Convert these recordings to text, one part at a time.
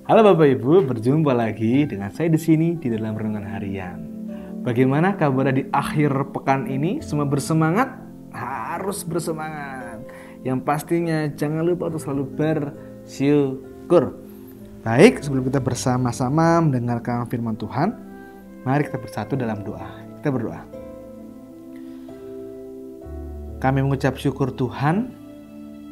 Halo Bapak Ibu, berjumpa lagi dengan saya di sini di dalam renungan harian. Bagaimana kabar di akhir pekan ini? Semua bersemangat? Harus bersemangat. Yang pastinya jangan lupa untuk selalu bersyukur. Baik, sebelum kita bersama-sama mendengarkan firman Tuhan, mari kita bersatu dalam doa. Kita berdoa. Kami mengucap syukur Tuhan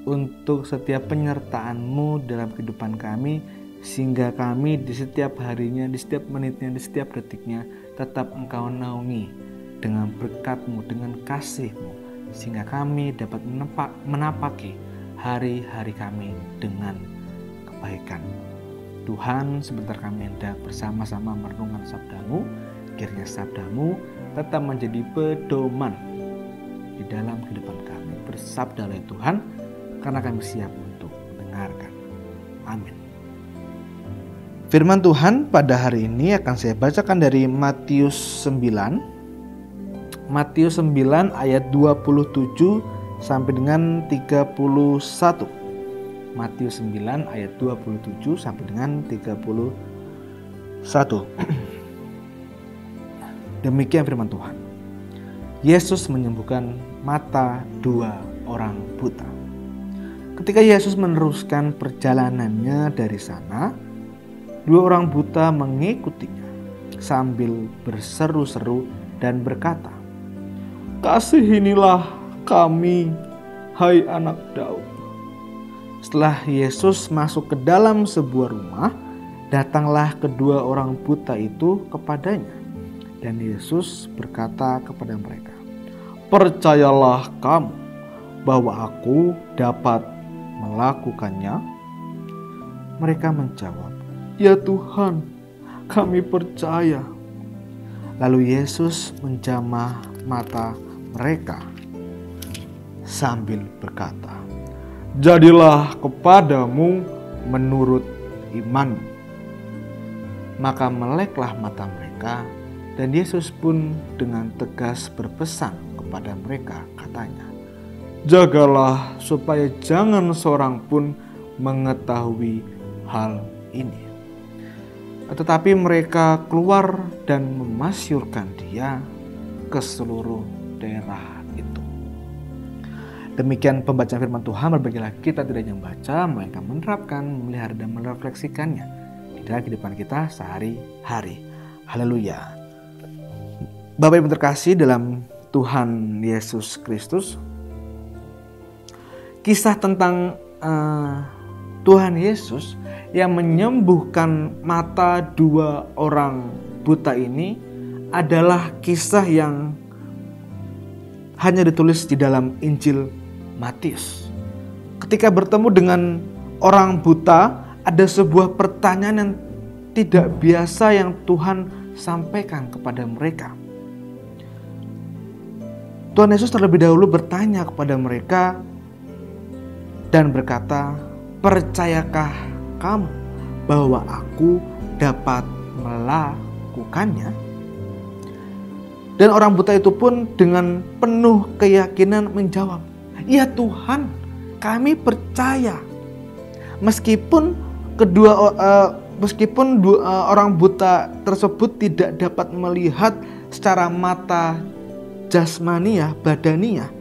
untuk setiap penyertaan-Mu dalam kehidupan kami, sehingga kami di setiap harinya, di setiap menitnya, di setiap detiknya tetap Engkau naungi dengan berkat-Mu, dengan kasih-Mu, sehingga kami dapat menapaki hari-hari kami dengan kebaikan. Tuhan, sebentar kami hendak bersama-sama merenungkan sabda-Mu, kiranya sabda-Mu tetap menjadi pedoman di dalam kehidupan kami. Bersabdalah Tuhan, karena kami siap untuk mendengarkan. Amin. Firman Tuhan pada hari ini akan saya bacakan dari Matius 9. Matius 9 ayat 27 sampai dengan 31. Matius 9 ayat 27 sampai dengan 31. Demikian firman Tuhan. Yesus menyembuhkan mata dua orang buta. Ketika Yesus meneruskan perjalanannya dari sana, dua orang buta mengikutinya sambil berseru-seru dan berkata, "Kasihinilah kami, hai anak Daud." Setelah Yesus masuk ke dalam sebuah rumah, datanglah kedua orang buta itu kepadanya. Dan Yesus berkata kepada mereka, "Percayalah kamu bahwa aku dapat melakukannya?" Mereka menjawab, "Ya Tuhan, kami percaya." Lalu Yesus menjamah mata mereka sambil berkata, "Jadilah kepadamu menurut imanmu." Maka meleklah mata mereka, dan Yesus pun dengan tegas berpesan kepada mereka, katanya, "Jagalah supaya jangan seorang pun mengetahui hal ini." Tetapi mereka keluar dan memasyurkan dia ke seluruh daerah itu. Demikian pembacaan firman Tuhan. Berbagilah kita tidak hanya membaca, melainkan menerapkan, memelihara dan merefleksikannya di dalam kehidupan kita sehari-hari. Haleluya. Bapak Ibu terkasih dalam Tuhan Yesus Kristus, kisah tentang Tuhan Yesus yang menyembuhkan mata dua orang buta ini adalah kisah yang hanya ditulis di dalam Injil Matius. Ketika bertemu dengan orang buta, ada sebuah pertanyaan yang tidak biasa yang Tuhan sampaikan kepada mereka. Tuhan Yesus terlebih dahulu bertanya kepada mereka dan berkata, "Percayakah kamu bahwa aku dapat melakukannya?" Dan orang buta itu pun dengan penuh keyakinan menjawab, "Ya Tuhan, kami percaya." Meskipun orang buta tersebut tidak dapat melihat secara mata jasmania, badania,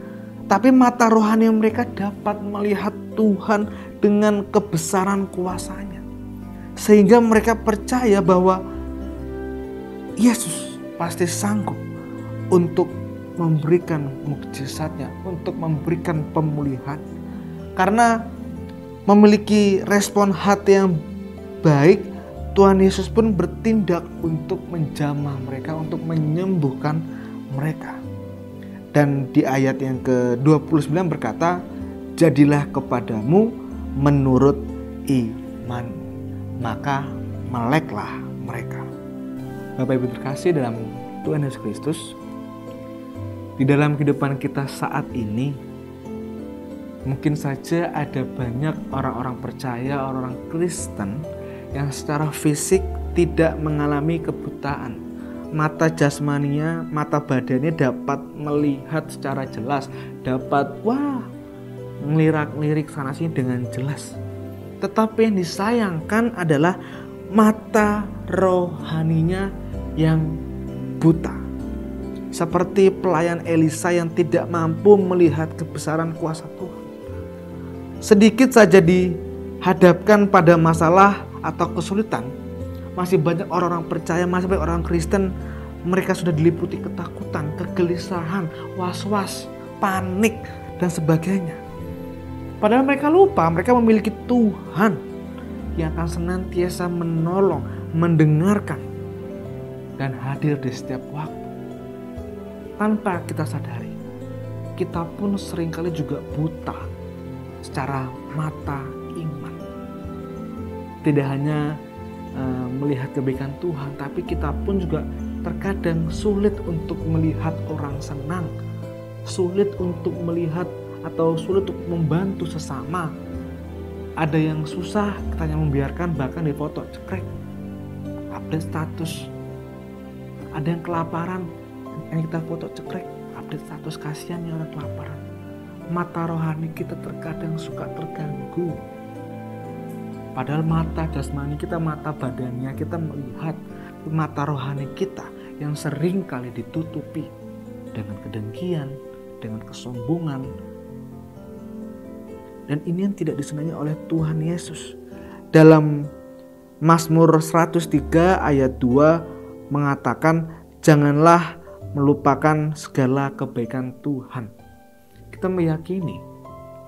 tapi mata rohani mereka dapat melihat Tuhan dengan kebesaran kuasa-Nya. Sehingga mereka percaya bahwa Yesus pasti sanggup untuk memberikan mukjizat-Nya, untuk memberikan pemulihan. Karena memiliki respon hati yang baik, Tuhan Yesus pun bertindak untuk menjamah mereka, untuk menyembuhkan mereka. Dan di ayat yang ke-29 berkata, "Jadilah kepadamu menurut iman." Maka meleklah mereka. Bapak Ibu terkasih dalam Tuhan Yesus Kristus, di dalam kehidupan kita saat ini, mungkin saja ada banyak orang-orang percaya, orang-orang Kristen yang secara fisik tidak mengalami kebutaan. Mata jasmaninya, mata badannya dapat melihat secara jelas, dapat ngelirik sana sini dengan jelas. Tetapi yang disayangkan adalah mata rohaninya yang buta. Seperti pelayan Elisa yang tidak mampu melihat kebesaran kuasa Tuhan. Sedikit saja dihadapkan pada masalah atau kesulitan, masih banyak orang-orang percaya, masih banyak orang Kristen, mereka sudah diliputi ketakutan, kegelisahan, was-was, panik, dan sebagainya. Padahal mereka lupa, mereka memiliki Tuhan yang akan senantiasa menolong, mendengarkan, dan hadir di setiap waktu. Tanpa kita sadari, kita pun seringkali juga buta secara mata iman. Tidak hanya melihat kebaikan Tuhan, tapi kita pun juga terkadang sulit untuk melihat orang senang, sulit untuk melihat atau sulit untuk membantu sesama. Ada yang susah, kita hanya membiarkan, bahkan di foto cekrek, update status. Ada yang kelaparan, yang kita foto cekrek, update status, kasihan yang orang kelaparan. Mata rohani kita terkadang suka terganggu. Padahal mata jasmani kita, mata badannya kita melihat, mata rohani kita yang sering kali ditutupi dengan kedengkian, dengan kesombongan. Dan ini yang tidak disenangi oleh Tuhan Yesus. Dalam Mazmur 103 ayat 2 mengatakan, janganlah melupakan segala kebaikan Tuhan. Kita meyakini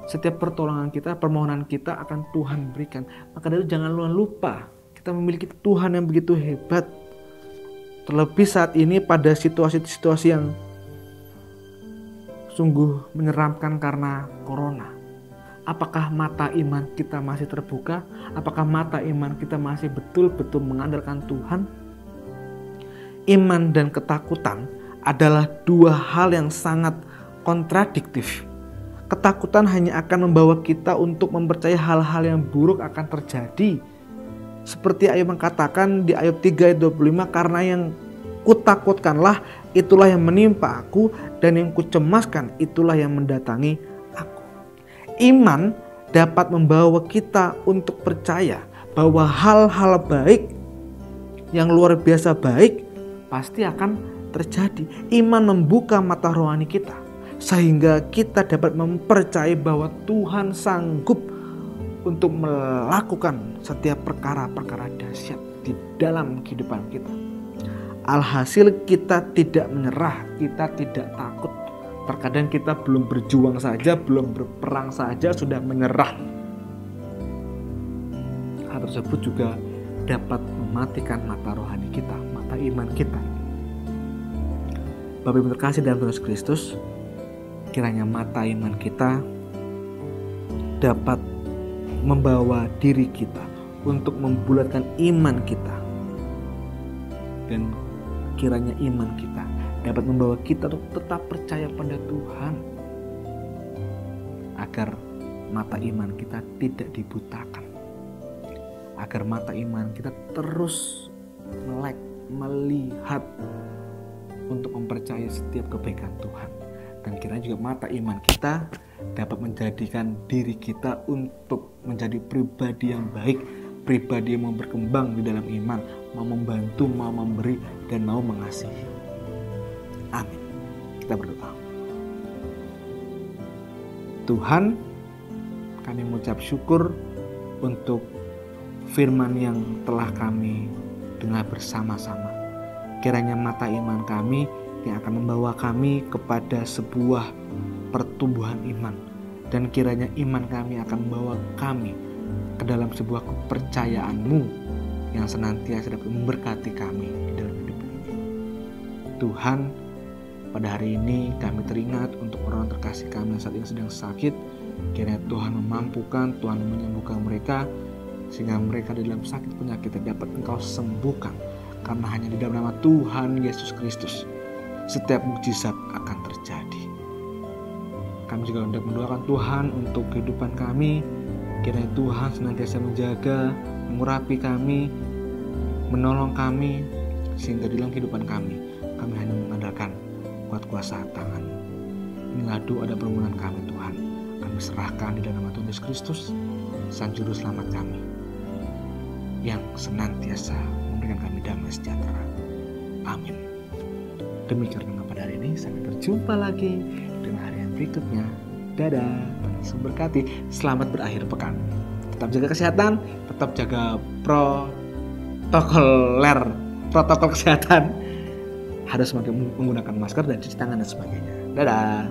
setiap pertolongan kita, permohonan kita akan Tuhan berikan. Maka dari itu jangan lupa, kita memiliki Tuhan yang begitu hebat. Terlebih saat ini pada situasi-situasi yang sungguh menyeramkan karena corona. Apakah mata iman kita masih terbuka? Apakah mata iman kita masih betul-betul mengandalkan Tuhan? Iman dan ketakutan adalah dua hal yang sangat kontradiktif. Ketakutan hanya akan membawa kita untuk mempercayai hal-hal yang buruk akan terjadi. Seperti Ayub mengatakan di Ayub 3 ayat 25, karena yang kutakutkanlah itulah yang menimpa aku, dan yang kucemaskan itulah yang mendatangi aku. Iman dapat membawa kita untuk percaya bahwa hal-hal baik yang luar biasa baik pasti akan terjadi. Iman membuka mata rohani kita sehingga kita dapat mempercayai bahwa Tuhan sanggup untuk melakukan setiap perkara-perkara dahsyat di dalam kehidupan kita. Alhasil kita tidak menyerah, kita tidak takut. Terkadang kita belum berjuang saja, belum berperang saja sudah menyerah. Hal tersebut juga dapat mematikan mata rohani kita, mata iman kita. Bapak Ibu terkasih dalam Tuhan Yesus Kristus, kiranya mata iman kita dapat membawa diri kita untuk membulatkan iman kita, dan kiranya iman kita dapat membawa kita untuk tetap percaya pada Tuhan, agar mata iman kita tidak dibutakan, agar mata iman kita terus melek, melihat untuk mempercayai setiap kebaikan Tuhan. Dan kiranya juga mata iman kita dapat menjadikan diri kita untuk menjadi pribadi yang baik, pribadi yang mau berkembang di dalam iman, mau membantu, mau memberi, dan mau mengasihi. Amin. Kita berdoa. Tuhan, kami mengucap syukur untuk firman yang telah kami dengar bersama-sama. Kiranya mata iman kami yang akan membawa kami kepada sebuah pertumbuhan iman, dan kiranya iman kami akan membawa kami ke dalam sebuah kepercayaan-Mu yang senantiasa dapat memberkati kami di dalam hidup ini. Tuhan, pada hari ini kami teringat untuk orang terkasih kami yang saat ini sedang sakit. Kiranya Tuhan memampukan, Tuhan menyembuhkan mereka, sehingga mereka di dalam sakit penyakit dapat Engkau sembuhkan. Karena hanya di dalam nama Tuhan Yesus Kristus setiap mukjizat akan terjadi. Kami juga hendak mendoakan Tuhan untuk kehidupan kami. Kiranya Tuhan senantiasa menjaga, mengurapi kami, menolong kami, sehingga di dalam kehidupan kami hanya mengandalkan kuat kuasa tangan. Inilah doa dan permohonan kami Tuhan. Kami serahkan di dalam nama Tuhan Yesus Kristus. Sang Juru Selamat kami, yang senantiasa memberikan kami damai sejahtera. Amin. Demikian renungan pada hari ini. Sampai berjumpa lagi dengan hari yang berikutnya. Dadah, Tuhan Yesus memberkati. Selamat berakhir pekan. Tetap jaga kesehatan, tetap jaga protokol kesehatan. Harus menggunakan masker dan cuci tangan dan sebagainya. Dadah.